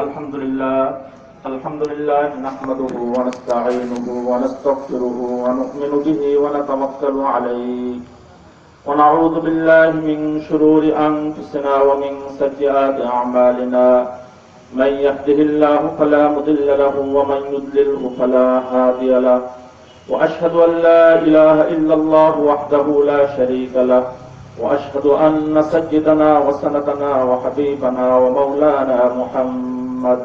الحمد لله نحمده ونستعينه ونستغفره ونؤمن به ونتوكل عليه ونعوذ بالله من شرور أنفسنا ومن سيئات أعمالنا من يهده الله فلا مضل له ومن يضلله فلا هادي له وأشهد أن لا إله إلا الله وحده لا شريك له وأشهد أن سيدنا وسندنا وحبيبنا ومولانا محمد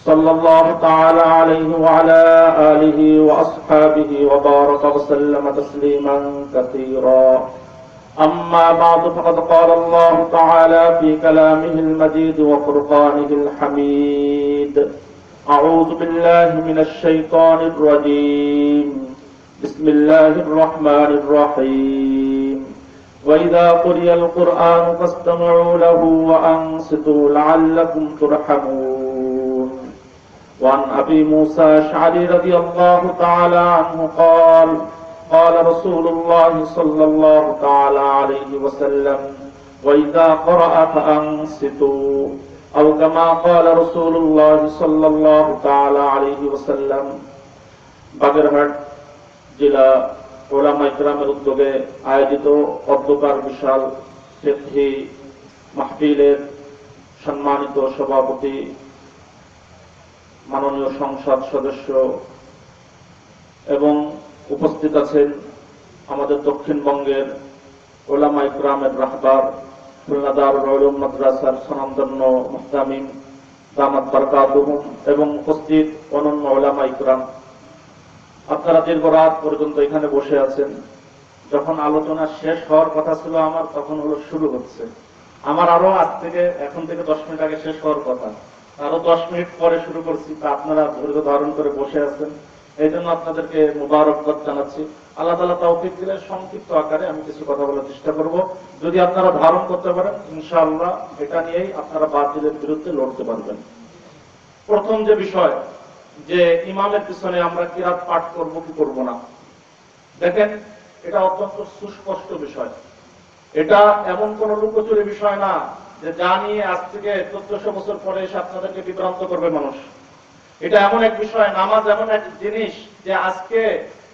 صلى الله تعالى عليه وعلى آله وأصحابه وبارك وسلم تسليما كثيرا أما بعد فقد قال الله تعالى في كلامه المجيد وفرقانه الحميد أعوذ بالله من الشيطان الرجيم بسم الله الرحمن الرحيم وإذا قرئ القرآن فاستمعوا له وأنصتوا لعلكم ترحمون وعن أبي موسى الأشعري رضي الله تعالى عنه قال قال رسول الله صلى الله تعالى عليه وسلم وإذا قرأ فأنصتوا أو كما قال رسول الله صلى الله تعالى عليه وسلم বাগেরহাট জেলা ওলামা ইকরামের উদ্যোগে আয়োজিত অধ্যকার বিশাল ফিকহি মাহফিলের সম্মানিত সভাপতি মাননীয় সংসদ সদস্য এবং উপস্থিত আছেন আমাদের দক্ষিণবঙ্গের ওলামা ইকরামের রাহবার খুলনা দারুল উলুম মাদ্রাসার স্বনামধন্য মুহতামিম দামাত বারকাতুহুম এবং উপস্থিত অনন্য ওলামা ইকরাম, আপনারা দীর্ঘ রাত পর্যন্ত এখানে বসে আছেন। যখন আলোচনা শেষ হওয়ার কথা ছিল আমার, তখন হলো শুরু হচ্ছে। আমার আরো এখন থেকে 10 মিনিট আগে শেষ হওয়ার কথা, আরো 10 মিনিট পরে শুরু করছি। তা আপনারা ধৈর্য ধারণ করে বসে আছেন, এই জন্য আপনাদেরকে মুবারকবাদ জানাচ্ছি। আল্লাহ তাআলা তৌফিক দিলে সংক্ষিপ্ত আকারে আমি কিছু কথা বলার চেষ্টা করব। যদি আপনারা ধারণ করতে পারেন, ইনশাআল্লাহ এটা নিয়েই আপনারা বাতিলের বিরুদ্ধে লড়তে পারবেন। প্রথম যে বিষয়, যে ইমামের পিছনে আমরা কিরাত পাঠ করব কি করব না, দেখেন এটা অত্যন্ত সুস্পষ্ট বিষয়। এটা এমন কোন লুকোচুরি বিষয় না যে যা নিয়ে আজ থেকে 1400 বছর পরে এসে আপনাদেরকে বিভ্রান্ত করবে মানুষ। এটা এমন এক বিষয়, নামাজ এমন এক জিনিস যে আজকে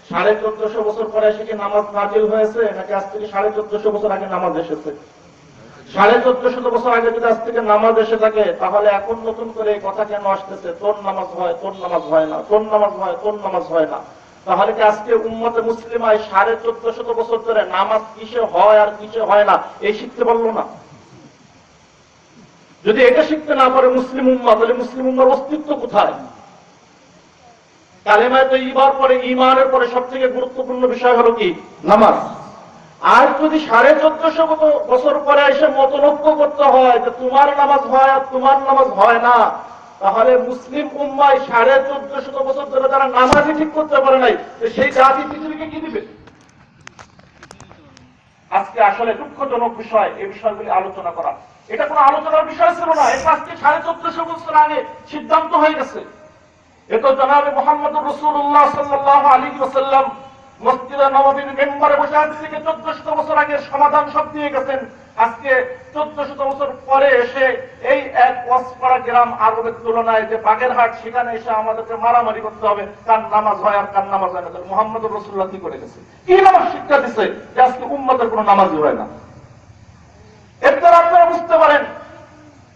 1450 বছর পরে এসে কি নামাজ নাজিল হয়েছে, নাকি আজ থেকে 1450 বছর আগে নামাজ এসেছে? 1450 বছর আগে যদি আজ থেকে নামাজ এসে থাকে, তাহলে এখন নতুন করে এই কথা কেন আসতেছে তোর নামাজ হয়, তোর নামাজ হয় না, তোর নামাজ হয়, তোর নামাজ হয় না? তাহলে কি আজকে উম্মতে মুসলিমায় 1450 বছর ধরে নামাজ কিসে হয় আর কিসে হয় না এই শিখতে পারলো না? যদি এটা শিখতে না পারে মুসলিম উম্মাহ, তাহলে মুসলিম উম্মার অস্তিত্ব কোথায়? কালেমায়ে তাইয়্যিবার পরে, ঈমানের পরে সবথেকে গুরুত্বপূর্ণ বিষয় হলো কি? নামাজ। আর যদি 1450 বছর পরে এসে মতলক্য করতে হয় যে তোমার নামাজ হয় আর তোমার নামাজ হয় না, তাহলে মুসলিম উম্মায় 1450 বছর ধরে যারা নামাজই ঠিক করতে পারে নাই, সেই জাতি পৃথিবীকে কি দিবে? আজকে আসলে দুঃখজনক বিষয় এই বিষয়গুলি আলোচনা করা। এটা কোনো আলোচনার বিষয় ছিল না, এটা আজকে 1450 বছর আগে সিদ্ধান্ত হয়ে গেছে। এটা জনাবে মুহাম্মদুর রাসূলুল্লাহ সাল্লাল্লাহু আলাইহি ওয়াসাল্লাম মসজিদে নববীর মেম্বারে বসে আজ থেকে 1400 বছর আগে সমাধান সব দিয়ে গেছেন। আজকে 1400 বছর পরে এসে এই এক ওয়াসপাড়া গ্রাম আরবের তুলনায় যে বাগেরহাট, সেখানে এসে আমাদেরকে মারামারি করতে হবে কার নামাজ হয় আর কার নামাজ হয় না। মুহাম্মদুর রাসূলুল্লাহ কি করে গেছে? কি নামাজ শিক্ষা দিছে যে আজকে উম্মতের কোনো নামাজই হয় না? এর দ্বারা আপনারা বুঝতে পারেন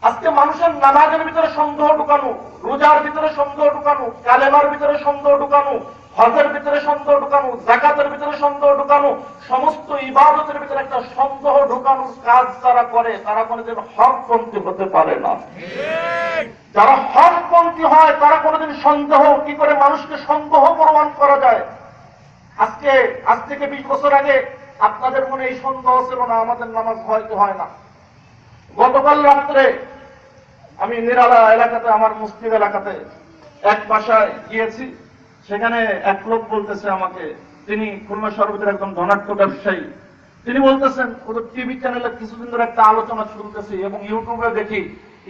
আজকে মানুষের নামাজের ভিতরে সন্দেহ ঢুকানো, রোজার ভিতরে সন্দেহ ঢুকানো, কালেমার ভিতরে সন্দেহ ঢুকানো, হজের ভিতরে সন্দেহ ঢুকানো, যাকাতের ভিতরে সন্দেহ ঢুকানো, সমস্ত ইবাদতের ভিতরে একটা সন্দেহ ঢুকানোর কাজ যারা করে তারা কোনোদিন হকপন্থী হতে পারে না। যারা হকপন্থী হয় তারা কোনোদিন সন্দেহ, কি করে মানুষকে সন্দেহ প্রমাণ করা যায়। আজ থেকে 20 বছর আগে আপনাদের মনে এই সন্দেহ ছিল না আমাদের নামাজ হয় কি হয় না। গতকাল রাত্রে আমি নিরালা এলাকাতে, আমার মসজিদ এলাকাতে এক বাসায় গিয়েছি। সেখানে এক লোক বলতেছে আমাকে, তিনি খুলনা শহরের একদম ধনাঢ্য ব্যবসায়ী। তিনি বলতেছেন ওদের টিভি চ্যানেলে কিছুদিন ধরে একটা আলোচনা শুনতেছি এবং ইউটিউবে দেখি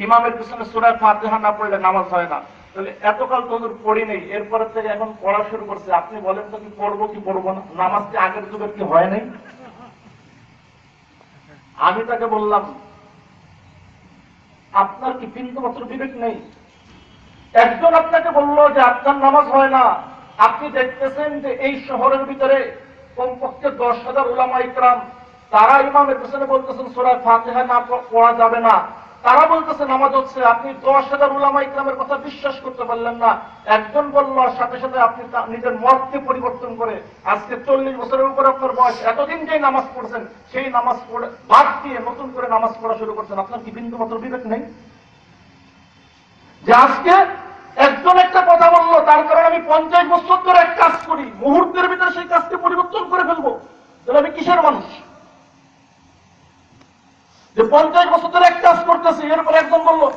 ইমামের পিছনে সূরা ফাতিহা না পড়লে নামাজ হয় না। তাহলে এতকাল তো পড়ি নেই, এরপরের থেকে এখন পড়া শুরু করছে। আপনি বলেন তো কি পড়বো কি পড়বো না? নামাজ কি আগের যুগের কি হয় নাই? আমি তাকে বললাম, আপনার কি বিন্দুমাত্র বিবেক নেই? একজন আপনাকে বলল যে আপনার নামাজ হয় না, আপনি দেখতেছেন যে এই শহরের ভিতরে কমপক্ষে 10,000 উলামা ইকরাম তারা ইমামের পেছনে বলতেছেন সূরা ফাতিহা না পড়া যাবে না, তারা বলতেছে নামাজ হচ্ছে, আপনি 10,000 উলামা ইকরামের কথা বিশ্বাস করতে পারলেন না। একজন বলল, সাথে সাথে আপনি নিজের মতকে পরিবর্তন করে আজকে 40 বছরের উপরে আপনার বয়স, এতদিন যে নামাজ পড়ছেন সেই নামাজ পড়ে বাদ দিয়ে নতুন করে নামাজ পড়া শুরু করছেন। আপনার কি বিন্দু মাত্র বিবেক নেই? যে আজকে একজন একটা কথা বললো, তার কারণে আমি 50 বছর ধরে এক কাজ করি, মুহূর্তের ভিতরে সেই কাজকে পরিবর্তন করে ফেলবো, তাহলে আমি কিসের মানুষ? যে 50 বছর ধরে এক কাজ করতেছি, এরপর একজন বললো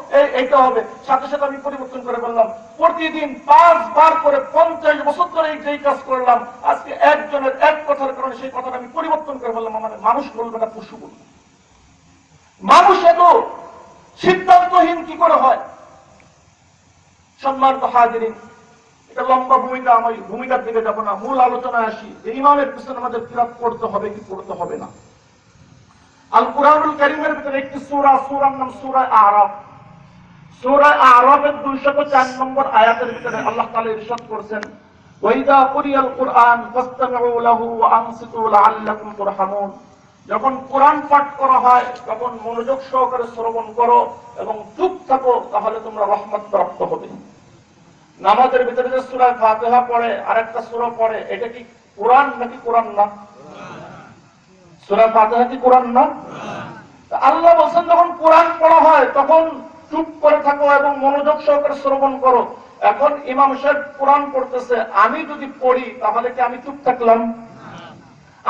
এইটা হবে, সাথে সাথে আমি পরিবর্তন করে ফেললাম। প্রতিদিন 5 বার করে 50 বছর ধরে যেই কাজ করলাম, আজকে একজনের এক কথার কারণে সেই কথাটা আমি পরিবর্তন করে ফেললাম। আমাদের মানুষ বলবে না পশু বলবে? মানুষ এত সিদ্ধান্তহীন কি করে হয়? সম্মানিত হাজিরিন, এটা লম্বা ভূমিকা, আমি ভূমিকার দিকে যাব না, মূল আলোচনায় আসি। ইমামের পিছনে আমাদের কিরাত পড়তে হবে কি পড়তে হবে না? আল কুরআনুল কারীমের ভিতরে একটি সূরা, সূরার নাম সূরা আরাফ। সূরা আরাফের 204 নম্বর আয়াতের ভিতরে আল্লাহ তাআলা ইরশাদ করেছেন, ওয়াইদা কুরিয়াল কুরআন ফাসতামিউ লাহু ওয়া আনসিতু লাআল্লাকুম তুরহামুন। যখন কোরআন পাঠ করা হয় তখন মনোযোগ সহকারে শ্রবণ করো এবং চুপ থাকো, তাহলে তোমরা রহমত প্রাপ্ত হবে। নামাজের ভিতরে যে সূরা ফাতিহা পড়ে আর একটা সূরা পড়ে, এটা কি কোরআন নাকি কোরআন না? সূরা ফাতিহা কি কোরআন না? আল্লাহ বলেন যখন কোরআন পড়া হয় তখন চুপ করে থাকো এবং মনোযোগ সহকারে শ্রবণ করো। এখন ইমাম সাহেব কোরআন পড়তেছে, আমি যদি পড়ি তাহলে কি আমি চুপ থাকলাম?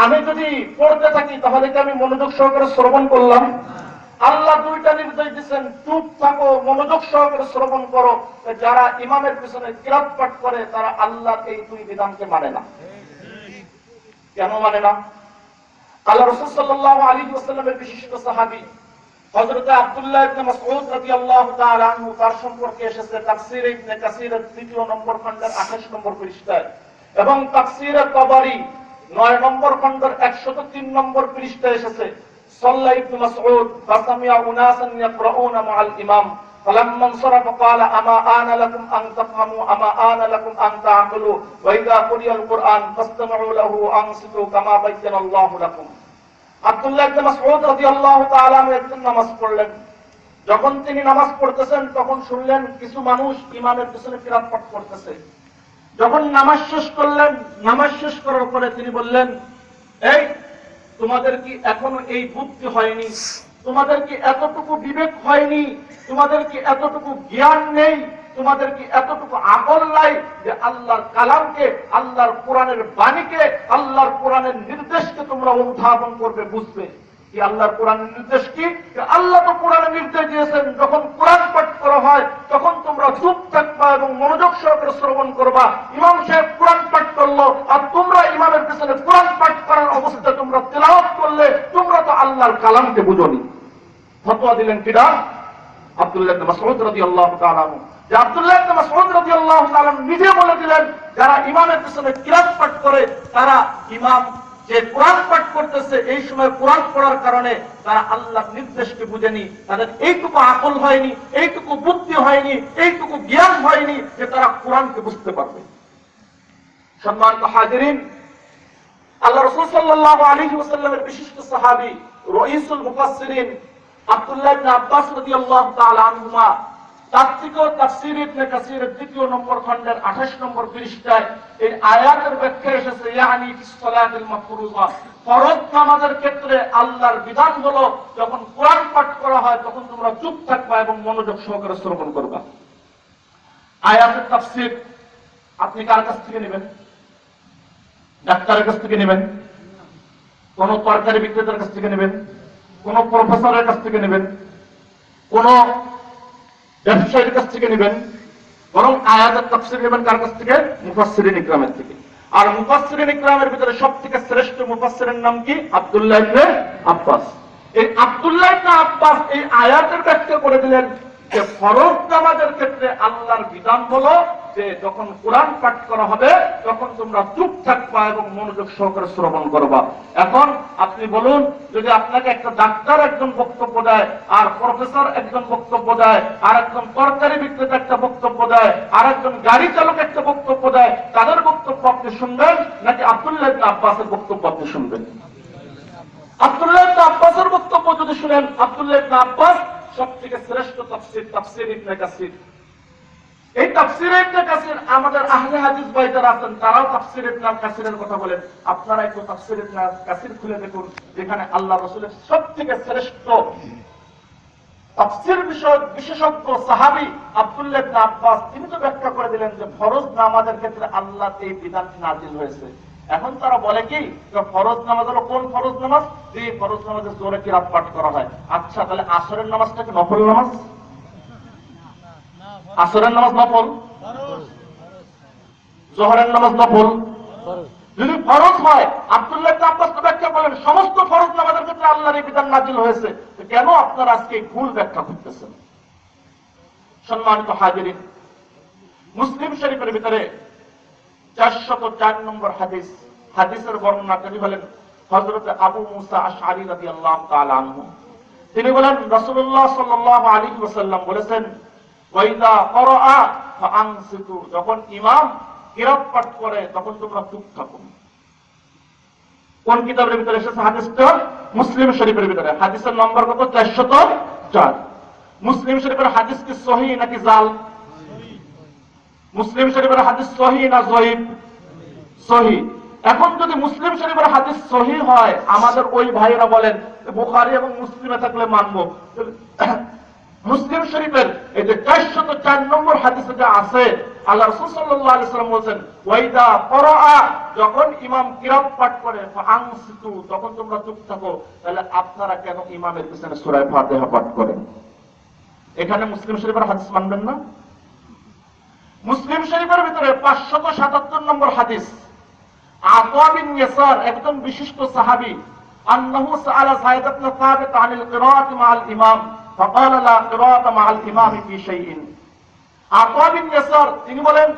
আমি যদি পড়তে থাকি তাহলে কি আমি মনোযোগ সহকারে শ্রবণ করলাম? আল্লাহ দুইটা নির্দেশ দিচ্ছেন, চুপ থাকো, মনোযোগ সহকারে শ্রবণ করো। যারা ইমামের পিছনে কিরাত পাঠ করে তারা আল্লাহর এই দুই বিধানকে মানে না। কেন মানে না? আল্লাহ রাসূল সাল্লাল্লাহু আলাইহি ওয়াসাল্লামের বিশিষ্ট সাহাবী হযরত আব্দুল্লাহ ইবনে মাসউদ রাদিয়াল্লাহু তাআলা আনহু, তার সম্পর্কে এসেছে তাফসীর ইবনে কাসীরের 3 নম্বর খণ্ডের 28 নম্বর পৃষ্ঠায় এবং তাফসীর তাবারী 9 নম্বর খণ্ডের 103 নম্বর পৃষ্ঠায় এসেছে, সাল্লা ইবনে মাসউদ ফাসামিয়া উনাসান ইয়াকরাউনা মাআল ইমাম فلما انصرف قال اما آن لكم ان تفهموا اما آن لكم ان تعقلوا واذا قرئ القرآن فاستمعوا له وانصتوا كما بين الله لكم। আব্দুল্লাহ ইবনে মাসউদ রাদিয়াল্লাহু তাআলা একদিন নামাজ পড়লেন। যখন তিনি নামাজ পড়তেছেন তখন শুনলেন কিছু মানুষ ইমামের পিছনে কিরাত পাঠ করতেছে। যখন নামাজ শেষ করলেন, নামাজ শেষ করার পরে তিনি বললেন, এই তোমাদের কি এখনো এই বুদ্ধি হয়নি? তোমাদের কি এতটুকু বিবেক হয়নি? তোমাদের কি এতটুকু জ্ঞান নেই? তোমাদের কি এতটুকু আকল নাই যে আল্লাহর কালামকে, আল্লাহর কোরআনের বাণীকে, আল্লাহর কোরআনের নির্দেশকে তোমরা অনুধাবন করবে, বুঝবে? কি আল্লাহর কোরআনের নির্দেশ কি? আল্লাহ তো কোরআনের নির্দেশ দিয়েছেন, যখন কোরআন পাঠ করা হয় তখন তোমরা চুপ থাকবা এবং মনোযোগ সহকারে শ্রবণ করবা। ইমাম সাহেব কোরআন পাঠ করলো আর তোমরা ইমামের পিছনে কোরআন পাঠ করার অবস্থায় তোমরা তেলাওয়াত করলে, তোমরা তো আল্লাহর কালামকে বুঝোনি। ফতোয়া দিলেন কিরা? আব্দুল্লাহ ইবনে মাসউদ রাদিয়াল্লাহু তাআলা আনহু। যে আব্দুল্লাহ ইবনে মাসউদ রাদিয়াল্লাহু তাআলা নিজে বলে দিলেন, যারা ইমামের পিছনে কিরাত পাঠ করে তারা ইমাম যে কোরআন পাঠ করতেছে এই সময় কোরআন পড়ার কারণে তারা আল্লাহর নির্দেশকে বুঝেনি, তাদের এইটুকু আকল হয়নি, এইটুকু বুদ্ধি হয়নি, এইটুকু জ্ঞান হয়নি যে তারা কোরআনকে বুঝতে পারবে। সম্মানিত হাজিরিন, আল্লাহ রাসূল সাল্লাল্লাহু আলাইহি ওয়াসাল্লামের বিশিষ্ট সাহাবী রাইসুল মুফাসসিরিন আব্দুল্লাহ ইবনে আব্বাস রাদিয়াল্লাহু তাআলা আনহুমা তাফসীর ইবনে কাসীরের 2 নম্বর খণ্ডের 28 নম্বর পৃষ্ঠায় এই আয়াতের ব্যাখ্যা এসেছে, ইয়ানি ফিস সালাতিল মাফরুযা, ফরজ নামাজের ক্ষেত্রে আল্লাহর বিধান হলো যখন কোরআন পাঠ করা হয় তখন তোমরা চুপ থাকবা এবং মনোযোগ সহকারে শ্রবণ করবা। আয়াতের তাফসীর আপনি কার কাছ থেকে নেবেন? ডাক্তারের কাছ থেকে নেবেন? কোন তরকারি বিক্রেতার কাছ থেকে নেবেন? কোন প্রফেসরের কাছ থেকে নেবেন? কোন ব্যবসায়ীর কাছ থেকে নেবেন? বরং আয়াতের তাফসীর নেবেন কার কাছ থেকে? মুফাসসিরিন ইকরামের থেকে। আর মুফাসসিরিন ইকরামের ভিতরে সবথেকে শ্রেষ্ঠ মুফাসসিরের নাম কি? আব্দুল্লাহ ইবনে আব্বাস। এই আব্দুল্লাহ ইবনে আব্বাস এই আয়াতের ব্যাখ্যা করে দিলেন, যে ফরজ নামাজের ক্ষেত্রে আল্লাহর বিধান হলো যে যখন কোরআন পাঠ করা হবে তখন তোমরা চুপ থাকবা এবং মনোযোগ সহকারে শ্রবণ করবা। এখন আপনি বলুন, যদি আপনাকে একটা ডাক্তার একজন বক্তব্য দেয়, আর প্রফেসর একজন বক্তব্য দেয়, আর একজন তরকারি বিক্রেতা একটা বক্তব্য দেয়, আর একজন গাড়ি চালক একটা বক্তব্য দেয়, তাদের বক্তব্য আপনি শুনবেন নাকি আব্দুল্লাহ ইবনে আব্বাসের বক্তব্য আপনি শুনবেন? আব্দুল্লাহ ইবনে আব্বাসের বক্তব্য যদি শুনেন, আব্দুল্লাহ ইবনে আব্বাস সবথেকে শ্রেষ্ঠ তাফসীর, তাফসীর ইবনে কাসির। এই তাফসীর ইবনে কাসির আমাদের আহলে হাদিস ভাই যারা আছেন তারাও তাফসীর ইবনে কাসিরের কথা বলেন। আপনারা একটু তাফসীর ইবনে কাসির খুলে দেখুন, যেখানে আল্লাহ রাসূলের সবথেকে শ্রেষ্ঠ তাফসীর বিষয়ক বিশেষজ্ঞ সাহাবী আব্দুল্লাহ ইবনে আব্বাস তিনি তো ব্যাখ্যা করে দিলেন যে ফরজ নামাজের ক্ষেত্রে আল্লাহ এই বিধানটি নাযিল হয়েছে। এখন তারা বলে কি ফরজ নামাজ হলো কোন ফরজ নামাজ? যে ফরজ নামাজে জোরে কিরাত পাঠ করা হয়। আচ্ছা, তাহলে আসরের নামাজটা কি নফল নামাজ? আসরের নামাজ নফল, যোহরের নামাজ নফল। যদি ফরজ হয়, আব্দুল্লাহ ইবনে আব্বাস তো ব্যাখ্যা করেন সমস্ত ফরজ নামাজের ক্ষেত্রে আল্লাহর এই বিধান নাযিল হয়েছে, তো কেন আপনারা আজকে ভুল ব্যাখ্যা করতেছেন? সম্মানিত হাজিরিন, মুসলিম শরীফের ভিতরে 404 নম্বর হাদিস, হাদিসের বর্ণনাকারী হলেন হযরত আবু মুসা আশআরী রাদিয়াল্লাহু তাআলা আনহু। তিনি বলেন রাসূলুল্লাহ সাল্লাল্লাহু আলাইহি ওয়াসাল্লাম বলেছেন, ওয়াইদা ক্বরাআ ফাআনসিতু, যখন ইমাম কিরাত পাঠ করে তখন তোমরা চুপ থাকো। কোন কিতাবের ভিতরে এসেছে হাদিসটা? মুসলিম শরীফের ভিতরে। হাদিসের নম্বর কত? 404। মুসলিম শরীফের হাদিস কি সহিহ নাকি জাল? মুসলিম শরীফের হাদিস সহিহ না যঈফ? সহিহ। এখন যদি মুসলিম শরীফের হাদিস সহিহ হয়, আমাদের ওই ভাইরা বলেন বুখারী এবং মুসলিমে থাকলে মানবো। মুসলিম শরীফের এই যে 404 নম্বর হাদিসে যা আছে, আল্লাহ রাসূল সাল্লাল্লাহু আলাইহি ওয়াসাল্লাম বলেন, ওয়াইদা ক্বরাআ, যখন ইমাম কিরাত পাঠ করে, ফাআনসিতু, তখন তোমরা চুপ থাকো। তাহলে আপনারা কেন ইমামের পিছনে সূরা ফাতিহা পাঠ করেন? এখানে মুসলিম শরীফের হাদিস মানবেন না? মুসলিম শরীফের ভিতরে 577 নম্বর হাদিস, আতা বিন ইয়াসার একজন বিশিষ্ট সাহাবী, আন্নাহু সাআলা যায়েদ ইবনে সাবিত আনিল কিরাআতি মা'আল ইমাম ফাকালা লা কিরাআতা মা'আল ইমাম ফি শাইইন। আতা বিন ইয়াসার তিনি বলেন,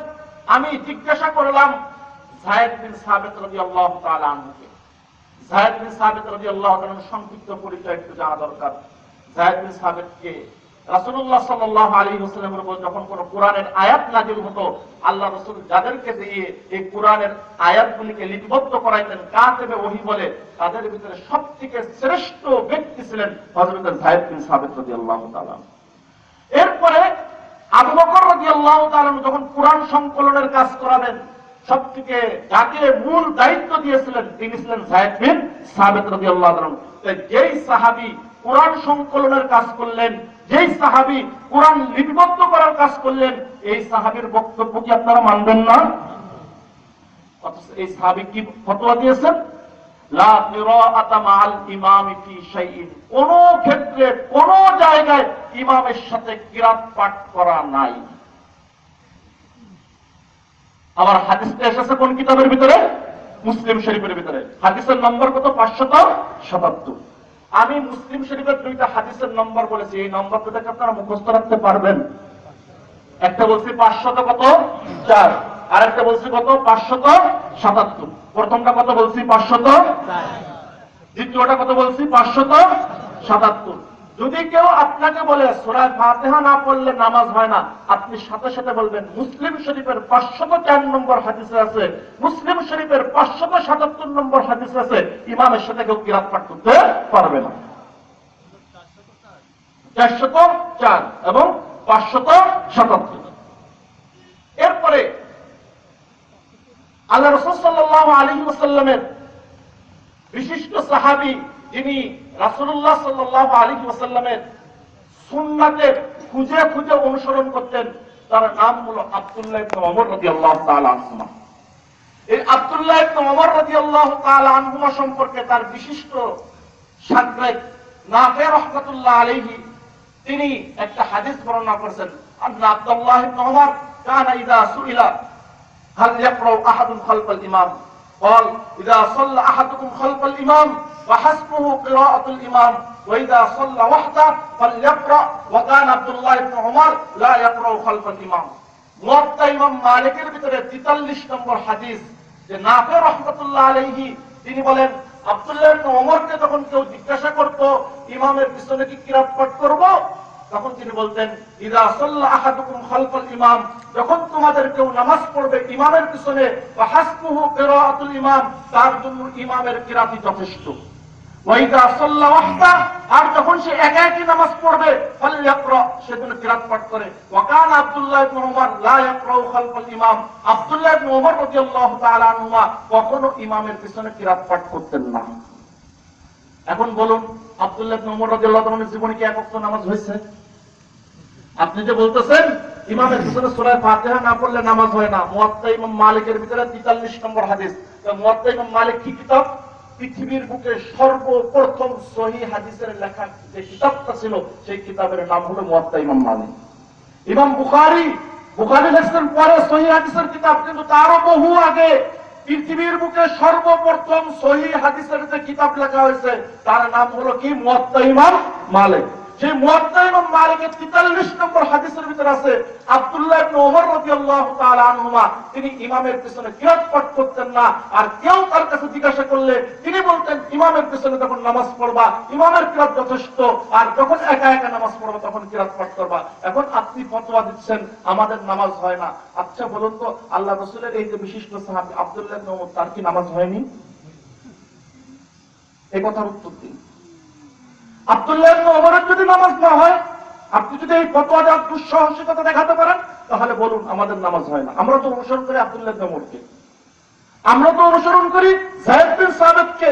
আমি জিজ্ঞাসা করলাম যায়েদ বিন সাবিত রাদিয়াল্লাহু তাআলা আনহুকে। যায়েদ বিন সাবিত রাদিয়াল্লাহু তাআলা সংক্ষিপ্ত পরিচয় একটু জানা দরকার। যায়েদ বিন সাবিতকে রাসূলুল্লাহ সাল্লাল্লাহু আলাইহি ওয়াসাল্লামের উপর যখন কোন কোরআনের আয়াত নাযিল হতো, আল্লাহ রাসূল যাদেরকে দিয়ে এই কোরআনের আয়াতগুলিকে লিপিবদ্ধ করাইতেন, কাতেবে ওহী বলে, তাদের ভিতরে সবথেকে শ্রেষ্ঠ ব্যক্তি ছিলেন হযরত যায়েদ বিন সাবিত রাদিয়াল্লাহু তাআলা। এরপরে আবু বকর রাদিয়াল্লাহু তাআলা যখন কোরআন সংকলনের কাজ করাবেন, সবথেকে যাকে মূল দায়িত্ব দিয়েছিলেন তিনি ছিলেন যায়েদ বিন সাবিত রাদিয়াল্লাহু তাআলা। যেই সাহাবী কোরআন সংকলনের কাজ করলেন, যেই সাহাবী কোরআন লিপিবদ্ধ করার কাজ করলেন, এই সাহাবীর বক্তব্য কি আপনারা মানবেন না? অথচ এই সাহাবী কি ফতোয়া দিয়েছেন? লা কিরাআতা মা'আল ইমামি ফি শাইইন, কোন ক্ষেত্রে কোন জায়গায় ইমামের সাথে কিরাত পাঠ করা নাই। আবার হাদিসটা এসেছে কোন কিতাবের ভিতরে? মুসলিম শরীফের ভিতরে। হাদিসের নম্বর কত? 577। আমি মুসলিম শরীফের দুইটা হাদিসের নম্বর বলেছি, এই নম্বরটা থেকে আপনারা মুখস্থ রাখতে পারবেন। একটা বলছি 500 আর একটা বলছি কত? 577। প্রথমটা কত বলছি? 500। দ্বিতীয়টা কত বলছি? 577। যদি কেউ আপনাকে বলে সূরা ফাতিহা না পড়লে নামাজ হয় না, আপনি সাথে সাথে বলবেন মুসলিম শরীফের 504 নম্বর হাদিসে আছে, মুসলিম শরীফের 577 নম্বর হাদিসে আছে, ইমামের সাথে কেউ কিরাত পাঠ করতে পারবে না। 404 এবং 577। এরপরে আল্লাহ রাসূল সাল্লাল্লাহু আলাইহি ওয়াসাল্লামের বিশিষ্ট সাহাবী, যিনি রাসূলুল্লাহ সাল্লাল্লাহু আলাইহি ওয়াসাল্লামের সুন্নাতের খুঁজে খুঁজে অনুসরণ করতেন, তার নাম হলো আব্দুল্লাহ ইবনে ওমর রাদিয়াল্লাহু তাআলা আনহুমা। এই আব্দুল্লাহ ইবনে ওমর রাদিয়াল্লাহু তাআলা আনহুমা সম্পর্কে তার বিশিষ্ট শাগরেদ নাফি রাহমাতুল্লাহ আলাইহি তিনি একটা হাদিস বর্ণনা করেছেন, আন্না আব্দুল্লাহ ইবনে ওমর কানা ইযা সুইলা হাল ইয়াকরা আহাদুন খালফাল ইমাম قال إذا صلى أحدكم خلف الإمام فحسبه قراءة الإمام ওয়াইদা সাল্লা ওয়াহদা ফালইকরা ওয়া কানা আব্দুল্লাহ ইবনে উমর লা ইয়াকরাউ খালফাল ইমাম। মুয়াত্তা ইমাম মালিকের ভিতরে 43 নম্বর হাদিস, যে নাফি রাহমাতুল্লাহ আলাইহি তিনি বলেন, আব্দুল্লাহ ইবনে ওমরকে যখন কেউ জিজ্ঞাসা করত ইমামের পিছনে কি কিরাত পাঠ করব, তখন তিনি বলতেন, ইযা সাল্লা আহাদুকুম খালফাল ইমাম, যখন তোমাদের কেউ নামাজ পড়বে ইমামের পিছনে, ফাহাসবুহু কিরাআতুল ইমাম, তার জন্য ইমামের কিরাতই যথেষ্ট। ওয়াইদা সাল্লা ওয়াহদা, আর যখন সে একা একই নামাজ পড়বে, ফালইকরা, সে যেন কিরাত পাঠ করে। ওয়া কানা আব্দুল্লাহ ইবনে উমর লা ইয়াকরাউ খালফাল ইমাম, আব্দুল্লাহ ইবনে উমর রাদিয়াল্লাহু তাআলা আনহুমা কখনো ইমামের পিছনে কিরাত পাঠ করতেন না। এখন বলুন, আব্দুল্লাহ ইবনে উমর রাদিয়াল্লাহু তাআলা এর জীবনে কি এক ওয়াক্ত নামাজ হয়েছে? আপনি যে বলতেছেন ইমামের পিছনে সূরা ফাতিহা না পড়লে নামাজ হয় না, মুয়াত্তা ইমাম মালিকের ভিতরে 43 নম্বর হাদিস। মুয়াত্তা ইমাম মালিক কি কিতাব? পৃথিবীর বুকে সর্বপ্রথম সহিহ হাদিসের লেখা যে কিতাবটা ছিল সেই কিতাবের নাম হলো মুয়াত্তা ইমাম মালিক। ইমাম বুখারী লিখছেন পরে সহিহ হাদিসের কিতাব, কিন্তু তারও বহু আগে পৃথিবীর বুকে সর্বপ্রথম সহিহ হাদিসের যে কিতাব লেখা হয়েছে তার নাম হলো কি? মুয়াত্তা ইমাম মালিক। সেই মুয়াত্তা ইমাম মালিকের 43 নম্বর হাদিসের ভিতরে আছে আব্দুল্লাহ ইবনে ওমর রাদিয়াল্লাহু তাআলা আনহুমা তিনি ইমামের পিছনে কিরাত পাঠ করতেন না। আর কেউ তার কাছে জিজ্ঞাসা করলে তিনি বলতেন, ইমামের পিছনে যখন নামাজ পড়বা ইমামের কিরাত যথেষ্ট, আর যখন একা একা নামাজ পড়বা তখন কিরাত পাঠ করবা। এখন আপনি ফতোয়া দিচ্ছেন আমাদের নামাজ হয় না। আচ্ছা বলুন তো, আল্লাহ রাসূলের এই যে বিশিষ্ট সাহাবী আব্দুল্লাহ ইবনে ওমর, তার কি নামাজ হয়নি? এই কথার উত্তর দিন। আব্দুল্লাহ ইবনে ওমরের যদি নামাজ না হয়, আপনি যদি এই ফতোয়া দেওয়ার দুঃসাহসিকতা দেখাতে পারেন, তাহলে বলুন আমাদের নামাজ হয় না। আমরা তো অনুসরণ করি আব্দুল্লাহ ইবনে ওমরকে, আমরা তো অনুসরণ করি যায়েদ বিন সাবিতকে,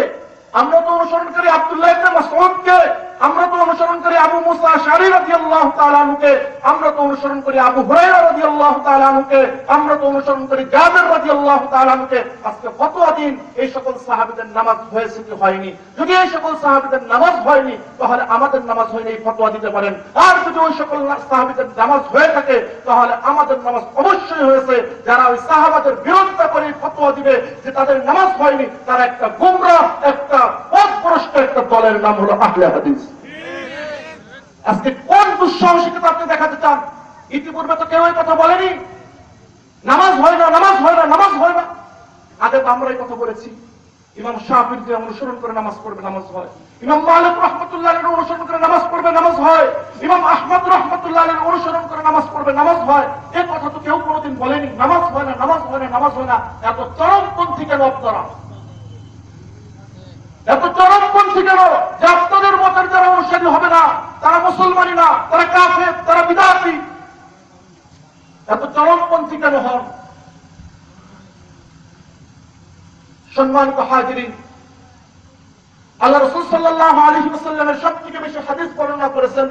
আমরা তো অনুসরণ করি আব্দুল্লাহ ইবনে মাসউদকে, আমরা তো অনুসরণ করি আবু মুসা আশআরী রাদিয়াল্লাহু তাআলা আনহুকে, আমরা তো অনুসরণ করি আবু হুরায়রা রাদিয়াল্লাহু তাআলা আনহুকে, আমরা তো অনুসরণ করি জাবের রাদিয়াল্লাহু তাআলা আনহুকে। আজকে ফতোয়া দিন এই সকল সাহাবীদের নামাজ হয়েছে কি হয়নি। যদি এই সকল সাহাবীদের নামাজ হয়নি তাহলে আমাদের নামাজ হয়নি এই ফতোয়া দিতে পারেন। আর যদি ওই সকল সাহাবীদের নামাজ হয়ে থাকে তাহলে আমাদের নামাজ অবশ্যই হয়েছে। যারা ওই সাহাবাদের বিরোধিতা করে ফতোয়া দিবে যে তাদের নামাজ হয়নি, তারা একটা গোমরাহ, একটা পথভ্রষ্ট একটা দলের নাম হলো আহলে হাদিস। আজকে কোন দুঃসাহসিকতা আপনি দেখাতে চান? ইতিপূর্বে তো কেউ এই কথা বলেনি নামাজ হয় না, নামাজ হয় না, নামাজ হয় না। আগে তো আমরা এই কথা বলেছি। ইমাম শাফিঈর যে অনুসরণ করে নামাজ পড়বে নামাজ হয়, ইমাম মালিক রাহমাতুল্লাহ আলাইহির অনুসরণ করে নামাজ পড়বে নামাজ হয়, ইমাম আহমদ রাহমাতুল্লাহ আলাইহির অনুসরণ করে নামাজ পড়বে নামাজ হয়। এই কথা তো কেউ কোনোদিন বলেনি নামাজ হয় না, নামাজ হয় না, নামাজ হয় না। এত চরমপন্থী কেন আপনারা? এত চরমপন্থী কেন যে আপনাদের মতের যারা অনুসারী হবে না তারা মুসলমানই না, তারা কাফের, তারা বিদআতি? এত চরমপন্থী কেন হন? সম্মানিত হাজিরিন, আল্লাহ রাসূল সাল্লাল্লাহু আলাইহি ওয়াসাল্লামের সবথেকে বেশি হাদিস বর্ণনা করেছেন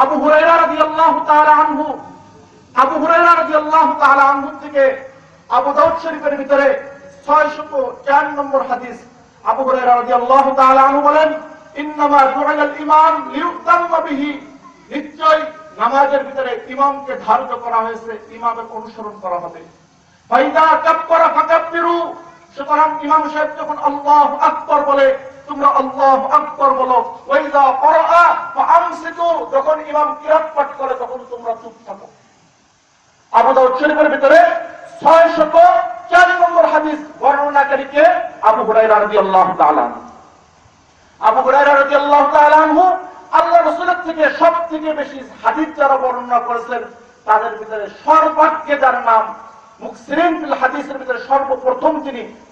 আবু হুরায়রা রাদিয়াল্লাহু তাআলা আনহু। আবু হুরায়রা রাদিয়াল্লাহু তাআলা আনহু থেকে আবু দাউদ শরীফের ভিতরে 604 নম্বর হাদিস। আবু হুরায়রা রাদিয়াল্লাহু তাআলা আনহু বলেন, ইন্নামা জুইলাল ইমাম লিইউতাম্মা বিহি, নিশ্চয় নামাজের ভিতরে ইমামকে ধার্য করা হয়েছে ইমামের অনুসরণ করা হবে। ফাইদা কাব্বারা ফাকাব্বিরু, সুতরাং ইমাম সাহেব যখন আল্লাহু আকবার বলে তোমরা আল্লাহু আকবার বলো। ওয়াইদা ক্বারাআ ফাআনসিতু, যখন ইমাম কিরাত পাঠ করে তখন তোমরা চুপ থাকো। আবু দাউদ শরীফের ভিতরে 604 নম্বর হাদিস। বর্ণনাকারীকে আবু হুরায়রা রাদিয়াল্লাহু তাআলা। আবু হুরায়রা রাদিয়াল্লাহু তাআলা আনহু আল্লাহ রাসূলের থেকে সবথেকে বেশি হাদিস যারা বর্ণনা করেছেন তাদের ভিতরে সর্বাগ্রে যার নাম মুকসিরিন ফিল হাদিসের ভিতরে সর্বপ্রথম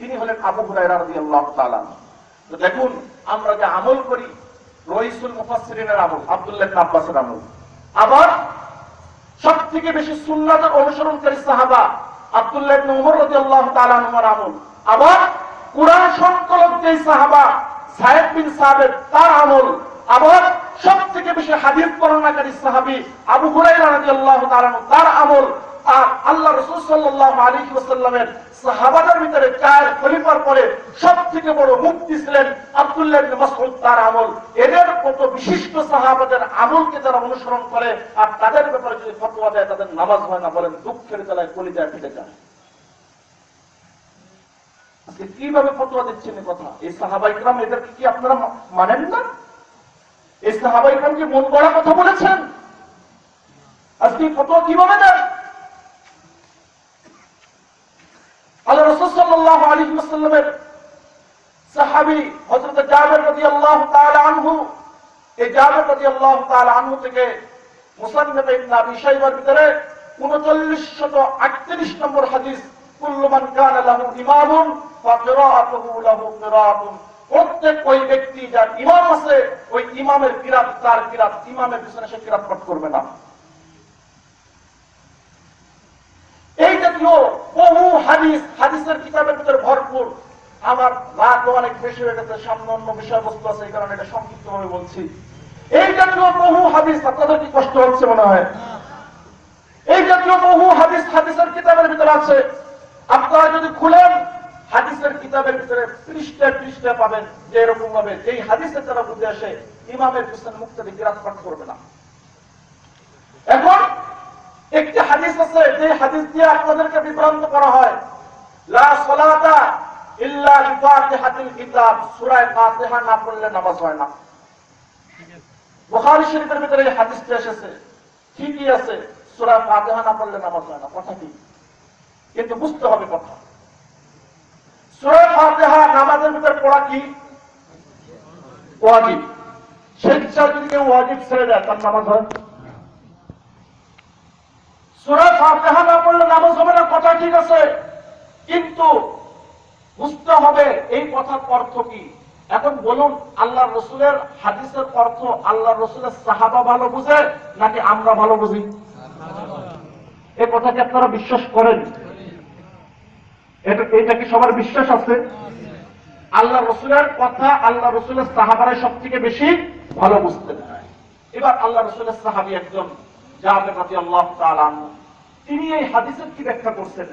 তিনি হলেন আবু হুরায়রা রাদিয়াল্লাহু তাআলা। তো দেখুন আমরা যে আমল করি রাইসুল মুফাসসিরিনের আমল, আব্দুল্লাহ ইবনে আব্বাসের আমল, আবার সবথেকে বেশি সুন্নাতের অনুসরণকারী সাহাবা আব্দুল্লাহ ইবনে উমর রাদিয়াল্লাহু তাআলা আনহুর আমল, আবার কুরআন সংকলক যে সাহাবা যায়েদ বিন সাবিত তার আমল, আবার সবথেকে বেশি হাদিস বর্ণনাকারী সাহাবী আবু হুরায়রা রাদিয়াল্লাহু তাআলা তার আমল। আর আল্লাহ রাসূল সাল্লাল্লাহু আলাইহি ওয়াসাল্লামের সাহাবাদের ভিতরে 4 খলিফার পরে সবথেকে বড় মুফতি ছিলেন আব্দুল্লাহ ইবনে মাসউদ, তার আমল। এদের মতো বিশিষ্ট সাহাবাদের আমলকে যারা অনুসরণ করে আর তাদের ব্যাপারে যদি ফতোয়া দেয় তাদের নামাজ হয় না, বলেন দুঃখের জ্বালায় কলিজা ফেটে যায়। আজকে কিভাবে ফতোয়া দিচ্ছেন এই কথা? এই সাহাবা ইকরাম এদেরকে কি আপনারা মানেন না? এই সাহাবায়ে কেরাম কি মন গড়া কথা বলেছেন? আজকে ফতোয়া কিভাবে দেন? আল্লাহ রাসূল সাল্লাল্লাহু আলাইহি ওয়াসাল্লামের সাহাবী হযরত জাবের রাদিয়াল্লাহু তাআলা আনহু, এই জাবের রাদিয়াল্লাহু তাআলা আনহু থেকে মুসান্নাফ ইবনে আবি শাইবার ভিতরে 3938 নম্বর হাদিস, কুল্লু মান কানা লাহু ইমামুন ফাকিরাতুহু লাহু কিরাতুন, প্রত্যেক ওই ব্যক্তি যার ইমাম আছে ওই ইমামের কিরাত তার কিরাত, ইমামের পিছনে সে কিরাত পাঠ করবে না। এই জাতীয় বহু হাদিস হাদিসের কিতাবের ভিতরে ভরপুর। আমার রাতও অনেক বেশি হয়ে গেছে, সামনে অন্য বিষয়বস্তু আছে, এই কারণে এটা সংক্ষিপ্ত ভাবে বলছি। এই জাতীয় বহু হাদিস, আপনাদের কি কষ্ট হচ্ছে মনে হয়? এই জাতীয় বহু হাদিস হাদিসের কিতাবের ভিতরে আছে। আপনারা যদি খুলেন হাদিসের কিতাবের ভিতরে পৃষ্ঠায় পৃষ্ঠায় পাবেন যে এরকম ভাবে এই হাদিসের দ্বারা বুঝে আসে ইমামের পিছনে মুক্তাদি কিরাত পাঠ করবে না। এখন একটি হাদিস আছে যে হাদিস দিয়ে আপনাদেরকে বিভ্রান্ত করা হয়, লা সালাতা ইল্লা বিফাতিহাতিল কিতাব, সূরা ফাতিহা না পড়লে নামাজ হয় না। বুখারী শরীফের ভিতরে এই হাদিসটি এসেছে, ঠিকই আছে, সূরা ফাতিহা না পড়লে নামাজ হয় না, কথা ঠিক, কিন্তু বুঝতে হবে কথা। সূরা ফাতিহা নামাজের ভিতরে পড়া কি ওয়াজিব, স্বেচ্ছায় যদি কেউ ওয়াজিব ছেড়ে দেয় তার নামাজ হয়? সূরা ফাতিহা না পড়লে নামাজ হবে না, কথা ঠিক আছে, কিন্তু বুঝতে হবে এই কথার অর্থ কি। এখন বলুন, আল্লাহর রাসূলের হাদিসের অর্থ আল্লাহর রাসূলের সাহাবা ভালো বুঝে নাকি আমরা ভালো বুঝি? এই কথা কি আপনারা বিশ্বাস করেন? এটা কি সবার বিশ্বাস আছে? আল্লাহ রাসূলের কথা আল্লাহ রাসূলের সাহাবারা সবথেকে বেশি ভালো বুঝতেন। এবার আল্লাহ রাসূলের সাহাবী একজন জাবের রাদিয়াল্লাহু তাআলা আনহু, তিনি এই হাদিসের কি ব্যাখ্যা করছেন?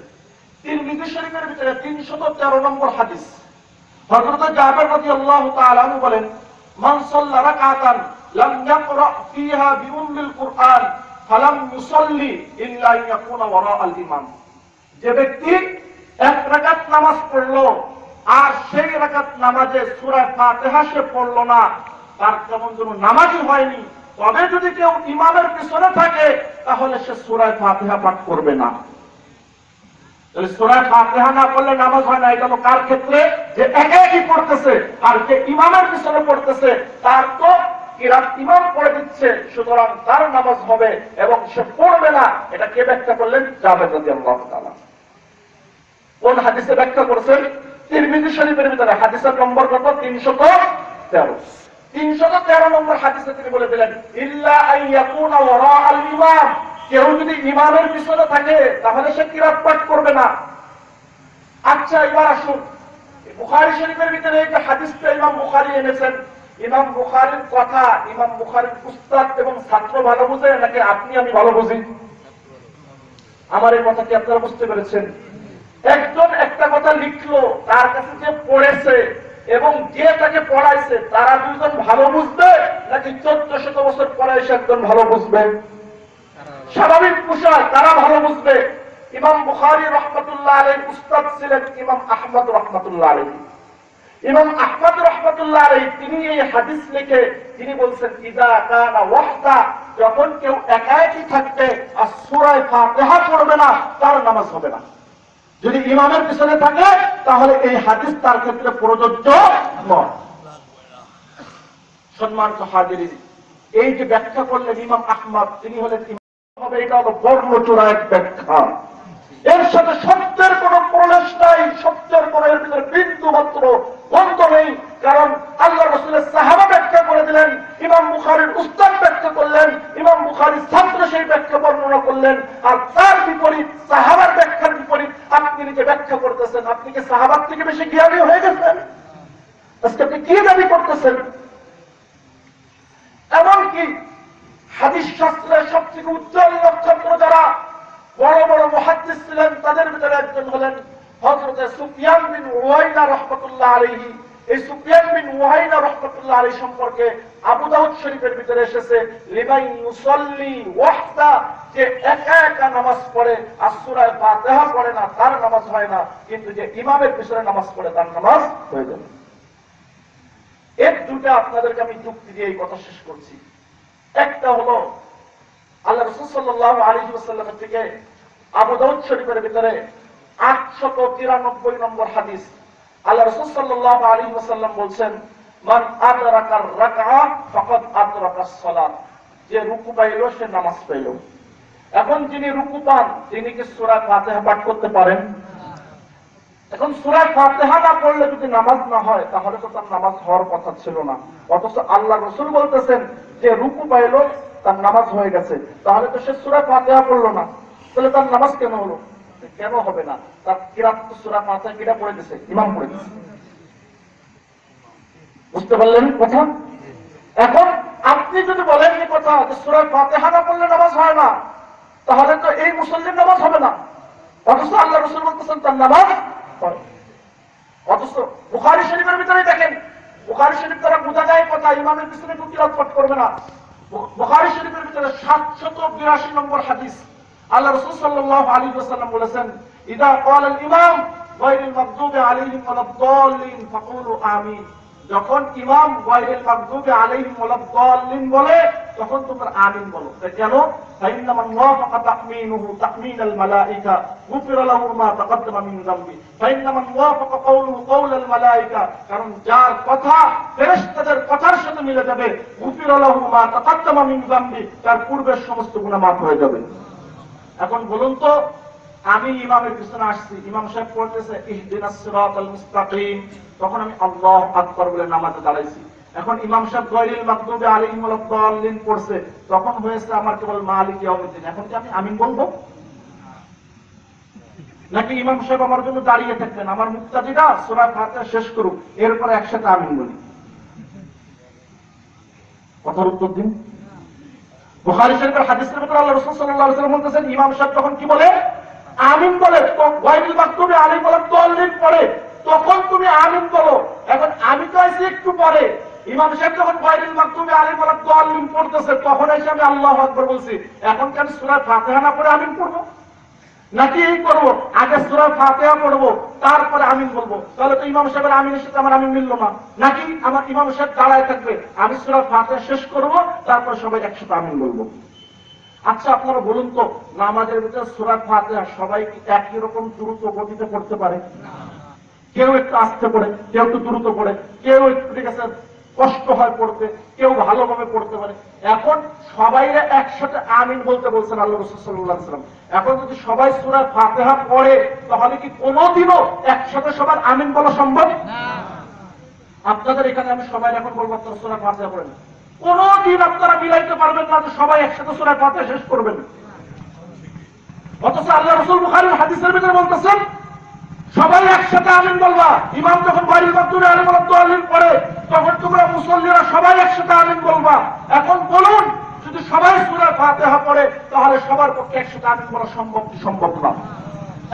তিরমিজি শরীফের ভিতরে 313 নম্বর হাদিস, হযরত জাবের রাদিয়াল্লাহু তাআলা আনহু বলেন, মান সাল্লা রাকাতান লাম ইয়াকরা ফিহা বিউম্মিল কুরআন ফালাম ইউসাল্লি ইল্লা ইয়াকুনা ওয়ারাআল ইমাম। যে ব্যক্তি এক রাকাত নামাজ পড়লো আর সেই রাকাত নামাজে সূরা ফাতিহা সে পড়লো না, তার কেমন যেন নামাজই হয়নি। তবে যদি কেউ ইমামের পিছনে থাকে তাহলে সে সূরা ফাতিহা পাঠ করবে না। সূরা ফাতিহা না পড়লে নামাজ হয় না, এটা তো কার ক্ষেত্রে? যে একা একই পড়তেছে, আর যে ইমামের পিছনে পড়তেছে তার তো কিরাত ইমাম পড়ে দিচ্ছে, সুতরাং তার নামাজ হবে এবং সে পড়বে না। এটা কে ব্যাখ্যা করলেন? জাবের রাদিয়াল্লাহু তাআলা। কোন হাদিসে ব্যাখ্যা করেছেন? তিরমিজি শরীফের ভিতরে হাদিসের নম্বর কত? 313। 313 নম্বর হাদিসে তিনি বলে দিলেন, ইল্লা আইয়াকুনা ওয়ারাআল ইমাম, কেউ যদি ইমামের পিছনে থাকে তাহলে সে কিরাত পাঠ করবে না। আচ্ছা, এবার আসুন বুখারী শরীফের ভিতরে এই যে হাদিসটা ইমাম বুখারী এনেছেন, ইমাম বুখারীর কথা ইমাম বুখারীর উস্তাদ এবং ছাত্র ভালো বুঝে নাকি আপনি আমি ভালো বুঝি? আমার এই কথা কি আপনারা বুঝতে পেরেছেন? একজন একটা কথা লিখলো, তার কাছে যে পড়েছে এবং যে তাকে পড়াইছে তারা দুইজন ভালো বুঝবে নাকি 1400 বছর পরে এসে একজন ভালো বুঝবে? স্বাভাবিক বিষয়, তারা ভালো বুঝবে। ইমাম বুখারী রাহমাতুল্লাহ আলাইহির উস্তাদ ছিলেন ইমাম আহমদ রাহমাতুল্লাহ আলাইহি। ইমাম আহমদ রাহমাতুল্লাহ আলাইহি তিনি এই হাদিস লিখে তিনি বলছেন, ইযা কানা ওয়াহদা, যখন কেউ একা একই থাকবে আর সূরা ফাতিহা পড়বে না তার নামাজ হবে না। যদি ইমামের পিছনে থাকে তাহলে এই হাদিস তার ক্ষেত্রে প্রযোজ্য নয়। সম্মানিত হাজিরিন, এই যে ব্যাখ্যা করলেন ইমাম আহমদ, তিনি হলেন হবে, এটা হলো বর্ণচোরা এক ব্যাখ্যা। এর সাথে সত্যের কোন প্রলেশ নাই, সত্যের কোন এর ভিতরে বিন্দু মাত্র বন্ধ নেই। কারণ আল্লাহ রাসূলের সাহাবা ব্যাখ্যা করে দিলেন, ইমাম বুখারীর উস্তাদ ব্যাখ্যা করলেন, ইমাম বুখারীর ছাত্র সেই ব্যাখ্যা বর্ণনা করলেন, আর তার বিপরীত সাহাবার ব্যাখ্যার বিপরীত আপনি নিজে ব্যাখ্যা করতেছেন। আপনি কি সাহাবার থেকে বেশি জ্ঞানী হয়ে গেছেন? আজকে আপনি কি দাবি করতেছেন? এমনকি হাদিস শাস্ত্রের সবথেকে উজ্জ্বল নক্ষত্র যারা বড় বড় মুহাদ্দিস ছিলেন তাদের ভিতরে একজন হলেন হযরত সুফিয়ান বিন উয়াইনা রাহমাতুল্লাহ আলাইহি। এই সুফিয়ান বিন উয়াইনা রাহমাতুল্লাহ আলাইহি সম্পর্কে আবু দাউদ শরীফের ভিতরে এসেছে, লিমান ইউসাল্লি ওয়াহদা, যে একা একা নামাজ পড়ে আর সূরা ফাতিহা পড়ে না তার নামাজ হয় না, কিন্তু যে ইমামের পিছনে নামাজ পড়ে তার নামাজ হয়ে যাবে। এর দুটা আপনাদেরকে আমি যুক্তি দিয়ে এই কথা শেষ করছি। একটা হলো আল্লাহ রাসূল সাল্লাল্লাহু আলাইহি ওয়াসাল্লামের থেকে আবু দাউদ শরীফের ভিতরে 893 নম্বর হাদিস, আল্লাহ রাসূল সাল্লাল্লাহু আলাইহি ওয়াসাল্লাম বলছেন, মান আদরাকার রাকআ ফাকাদ আদরাকাস সালাত, যে রুকু পাইল সে নামাজ পাইল। এখন যিনি রুকু পান তিনি কি সূরা ফাতিহা পাঠ করতে পারেন? এখন সূরা ফাতিহা না পড়লে যদি নামাজ না হয় তাহলে তো তার নামাজ হওয়ার কথা ছিল না। অথচ আল্লাহ রাসূল বলতেছেন যে রুকু পাইল তার নামাজ হয়ে গেছে, তাহলে তো সে সূরা ফাতিহা পড়লো না, তাহলে তার নামাজ কেন হলো? কেন হবে না? তার কিরাত তো সূরা ফাতিহা কিরা পড়ে দিয়েছে, ইমাম পড়ে দিয়েছে। বুঝতে পারলেন কথা? এখন আপনি যদি বলেন এই কথা যে সূরা ফাতিহা না পড়লে নামাজ হয় না, তাহলে তো এই মুসল্লির নামাজ হবে না। অথচ আল্লাহ রাসূল বলতেছেন তার নামাজ হয়। অথচ বুখারী শরীফের ভিতরে দেখেন, বুখারী শরীফ দ্বারা বোঝা যায় কথা ইমামের পিছনে কেউ কিরাত পাঠ করবে না। বুখারী শরীফের ভিতরে 782 নম্বর হাদিস, আল্লাহ রাসূল সাল্লাল্লাহু আলাইহি ওয়াসাল্লাম বলেছেন, ইদা ক্বালা আল ইমাম গায়রিল মাগদুবি আলাইহিম ওয়ালাদ-দাল্লিন ফাকুলু আমিন, যখন ইমাম গায়রিল মাগদুবি আলাইহিম ওয়ালাদ-দাল্লিন বলে তখন তোমরা আমিন বলো। কেন? ফাইন্নামান ওয়াফাকা তাকমিনুহু তাকমিনাল মালায়েকা গুফিরা লাহু মা তাকদ্দামা মিন যামবি, ফাইন্নামান ওয়াফাকা কওলুহু কওলাল মালায়েকা, কারণ যার কথা ফেরেশতাদের কথার সাথে মিলে যাবে, গুফিরা লাহু মা তাকদ্দামা মিন যামবি, তার পূর্বের সমস্ত গুনাহ মাফ হয়ে যাবে। এখন বলুন তো, আমি ইমামের পিছনে আসছি, ইমাম সাহেব পড়তেছে ইহদিনাস সিরাতাল মুস্তাকিম, তখন আমি আল্লাহু আকবার বলে নামাজে দাঁড়াইছি। এখন ইমাম সাহেব গায়রিল মাগদুবি আলাইহিম ওয়ালাদ-দাল্লিন পড়ছে, তখন হয়েছে আমার কেবল মালিক ইয়াউমিদ্দিন, এখন কি আমি আমিন বলবো? নাকি ইমাম সাহেব আমার জন্য দাঁড়িয়ে থাকবেন, আমার মুক্তাদিরা সূরা ফাতিহা শেষ করুক, এরপরে একসাথে আমিন বলি? কথার উত্তর দিন। বুখারী শরীফের হাদিসের ভিতরে আল্লাহ রাসূল সাল্লাল্লাহু আলাইহি ওয়াসাল্লাম বলতেছেন, ইমাম সাহেব যখন কি বলে আমিন বলে, তো গায়রিল মাগদুবি আলাইহিম ওয়ালাদ-দাল্লিন পড়ে, তখন তুমি আমিন বলো। এখন আমি তো আইছি একটু পরে, ইমাম সাহেব যখন গায়রিল মাগদুবি আলাইহিম ওয়ালাদ-দাল্লিন পড়তেছে তখন এসে আমি আল্লাহু আকবার বলছি, এখন কি আমি সূরা ফাতিহা না পড়ে আমিন পড়বো? নাকি এই করবো আগে সূরা ফাতিহা পড়বো তারপরে আমিন বলবো? তাহলে তো ইমাম সাহেবের আমিনের সাথে আমার আমিন মিললো না। নাকি আমার ইমাম সাহেব দাঁড়ায় থাকবে, আমি সূরা ফাতিহা শেষ করবো, তারপর সবাই একসাথে আমিন বলবো? আচ্ছা আপনারা বলুন তো, নামাজের ভিতরে সূরা ফাতিহা সবাই কি একই রকম দ্রুত গতিতে পড়তে পারে? কেউ একটু আস্তে পড়ে, কেউ একটু দ্রুত পড়ে, কেউ একটু ঠিক আছে কষ্ট হয় পড়তে, কেউ ভালোভাবে পড়তে পারে। এখন সবাই একসাথে আমিন বলতে বলছেন আল্লাহ রাসূল সাল্লাল্লাহু আলাইহি ওয়াসাল্লাম। এখন যদি সবাই সূরা ফাতিহা পড়ে তাহলে কি কোনোদিনও একসাথে সবার আমিন বলা সম্ভব না? আপনাদের এখানে আমি সবাই এখন বলবো আপনারা সূরা ফাতিহা পড়েন, কোনদিন আপনারা মিলাইতে পারবেন না যে সবাই একসাথে সূরা ফাতিহা শেষ করবেন। অথচ আল্লাহ রাসূল বুখারীর হাদিসের ভিতরে বলতেছেন সবাই একসাথে আমিন বলবা। ইমাম যখন গায়রিল মাগদুবি আলাইহিম ওয়ালাদ-দাল্লিন পড়ে তখন তোমরা মুসল্লিরা সবাই একসাথে আমিন বলবা। এখন বলুন, যদি সবাই সূরা ফাতিহা পড়ে তাহলে সবার পক্ষে একসাথে আমিন বলা সম্ভব কি সম্ভব না?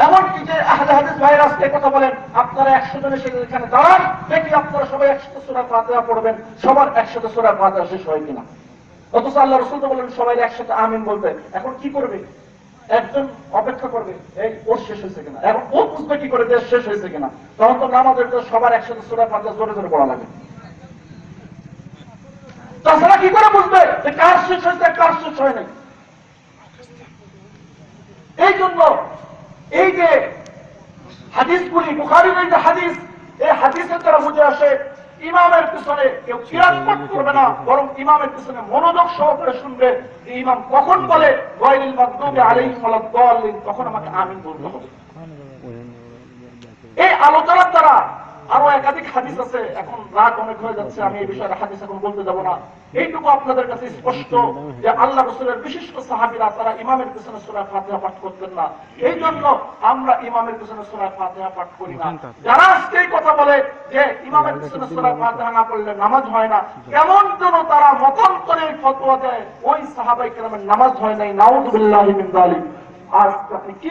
এমনকি যে আহলে হাদিস ভাইরা আজকে কথা বলেন, আপনারা 100 জন এসে এখানে দাঁড়ান, দেখি আপনারা সবাই একসাথে সূরা ফাতিহা পড়বেন, সবার একসাথে সূরা ফাতিহা শেষ হয় কিনা। অথচ আল্লাহ রাসূল তো বলেন সবাই একসাথে আমিন বলবে। এখন কি করবে? একজন অপেক্ষা করবে এই ওর শেষ হয়েছে কিনা, এখন ও বুঝবে কি করে দেশ শেষ হয়েছে কিনা। তখন তো নামাজের সবার একসাথে সূরা ফাতিহা জোরে জোরে পড়া লাগে, তাছাড়া কি করে বুঝবে যে কার শেষ হয়েছে কার শেষ হয় নাই? এই জন্য এই যে হাদিসগুলি, বুখারীর এই যে হাদিস, এই হাদিসের দ্বারা বুঝে আসে ইমামের পিছনে কেউ কিরাত পাঠ করবে না, বরং ইমামের পিছনে মনোযোগ সহকারে শুনবে। ইমাম কখন বলে গায়রিল মাগদুবি আলাইহিম ওয়ালাদ-দাল্লিন, তখন আমাকে আমিন বলতে হবে। এই আলোচনার দ্বারা আরো একাধিক হাদিস আছে, এখন রাত অনেক হয়ে যাচ্ছে, আমি এই বিষয়ে হাদিস এখন বলতে যাব না। এইটুকু আপনাদের কাছে স্পষ্ট যে আল্লাহ রাসূলের বিশিষ্ট সাহাবীরা তারা ইমামের পিছনে সূরা ফাতিহা পাঠ করতেন না, এই জন্য আমরা ইমামের পিছনে সূরা ফাতিহা পাঠ করি না। যারা আজকে কথা বলে যে ইমামের পিছনে সূরা ফাতিহা না পড়লে নামাজ হয় না, কেমন যেন তারা মতান্তরে ফতোয়া দেয়, ওই সাহাবায়ে কেরামের নামাজ হয় নাই, নাউযুবিল্লাহি মিন যালিক। আজ আপনি কি